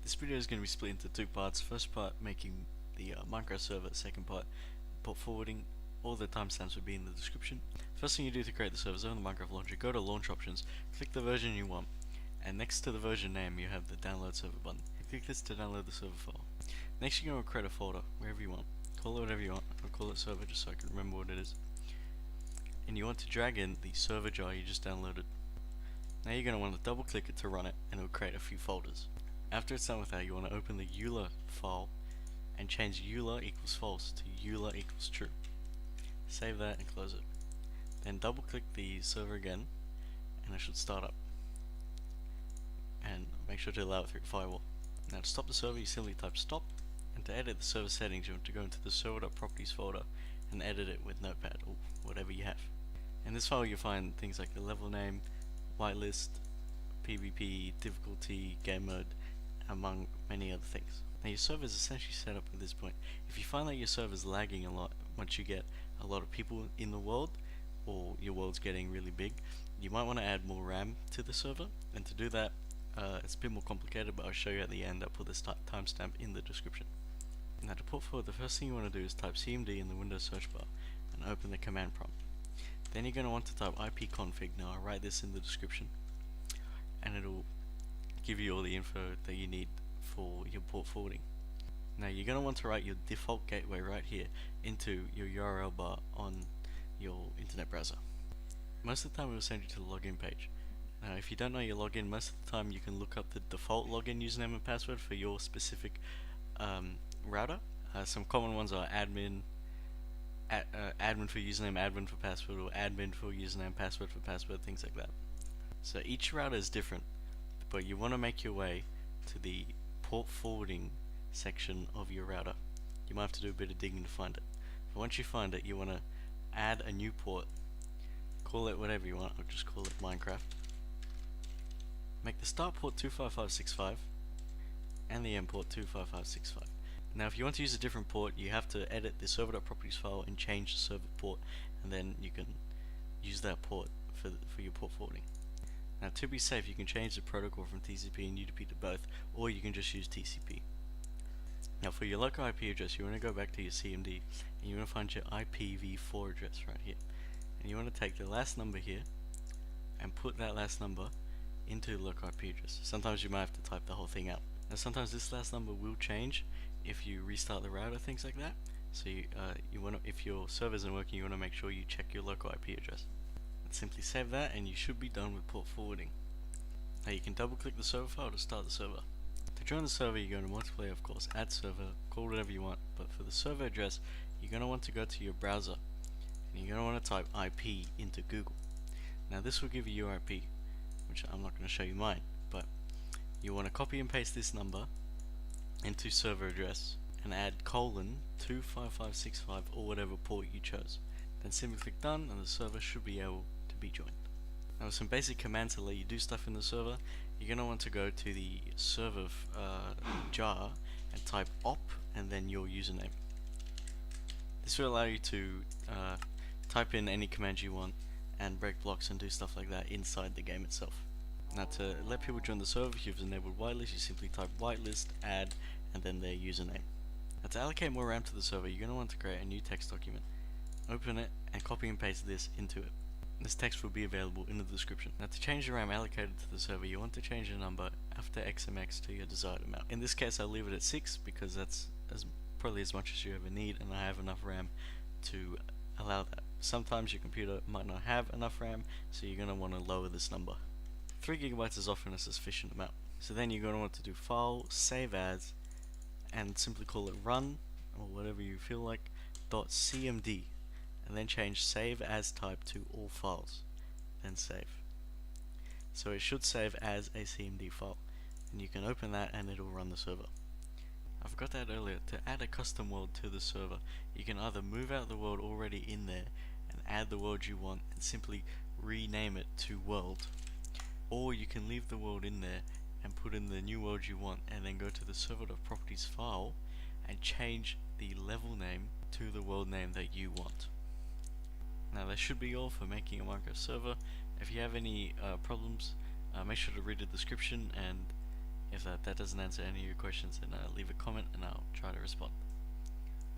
This video is going to be split into two parts. First part making the Minecraft server, second part port forwarding. All the timestamps will be in the description. First thing you do to create the server is open the Minecraft launcher, go to launch options, click the version you want, and next to the version name you have the download server button. Click this to download the server file. Next you're going to create a folder wherever you want. Call it whatever you want. I'll call it server just so I can remember what it is. And you want to drag in the server.jar you just downloaded. Now you're going to want to double click it to run it, and it will create a few folders. After it's done with that, you want to open the EULA file and change EULA equals false to EULA equals true. Save that and close it. Then double click the server again and it should start up. And make sure to allow it through your firewall. Now to stop the server you simply type stop, and to edit the server settings you want to go into the server.properties folder and edit it with Notepad or whatever you have. In this file you'll find things like the level name, whitelist, PvP, difficulty, game mode, among many other things. Now your server is essentially set up at this point. If you find that your server is lagging a lot once you get a lot of people in the world, or your world's getting really big, you might want to add more RAM to the server, and to do that it's a bit more complicated, but I'll show you at the end. I'll put this timestamp in the description. Now to port forward, the first thing you want to do is type CMD in the Windows search bar and open the command prompt. Then you're going to want to type ipconfig. Now I'll write this in the description and it'll give you all the info that you need for your port forwarding. Now you're going to want to write your default gateway right here into your URL bar on your internet browser. Most of the time it will send you to the login page. Now if you don't know your login, most of the time you can look up the default login username and password for your specific router. Some common ones are admin, admin for username, admin for password, or admin for username, password for password, things like that. So each router is different, but you want to make your way to the port forwarding section of your router. You might have to do a bit of digging to find it. But once you find it, you want to add a new port. Call it whatever you want. I'll just call it Minecraft. Make the start port 25565 and the end port 25565. Now if you want to use a different port, you have to edit the server.properties file and change the server port, and then you can use that port for your port forwarding. Now to be safe, you can change the protocol from TCP and UDP to both, or you can just use TCP. Now for your local IP address, you want to go back to your CMD and you want to find your IPv4 address right here. And you want to take the last number here and put that last number into the local IP address. Sometimes you might have to type the whole thing out. Now sometimes this last number will change if you restart the router, things like that. So you want to, if your server isn't working, you want to make sure you check your local IP address. Simply save that and you should be done with port forwarding. Now you can double click the server file to start the server. To join the server you go to multiplayer, of course, add server, call whatever you want, but for the server address you're going to want to go to your browser and you're going to want to type IP into Google. Now this will give you your IP, which I'm not going to show you mine, but you want to copy and paste this number into server address and add colon 25565 or whatever port you chose. Then simply click done and the server should be able to be joined. Now with some basic commands to let you do stuff in the server, you're going to want to go to the server jar and type op and then your username. This will allow you to type in any command you want and break blocks and do stuff like that inside the game itself. Now to let people join the server, if you've enabled whitelist, you simply type whitelist, add, and then their username. Now to allocate more RAM to the server, you're going to want to create a new text document. Open it and copy and paste this into it. This text will be available in the description. Now to change the RAM allocated to the server, you want to change the number after XMX to your desired amount. In this case I'll leave it at 6 because that's probably as much as you ever need, and I have enough RAM to allow that. Sometimes your computer might not have enough RAM, so you're going to want to lower this number. 3 GB is often a sufficient amount. So then you're going to want to do file, save as, and simply call it run, or whatever you feel like, .cmd, and then change save as type to all files, then save. So it should save as a CMD file, and you can open that and it'll run the server. I forgot to add earlier, to add a custom world to the server, you can either move out the world already in there and add the world you want and simply rename it to world, or you can leave the world in there and put in the new world you want and then go to the server.properties file and change the level name to the world name that you want. Now that should be all for making a Minecraft server. If you have any problems, make sure to read the description, and If that doesn't answer any of your questions, then leave a comment and I'll try to respond.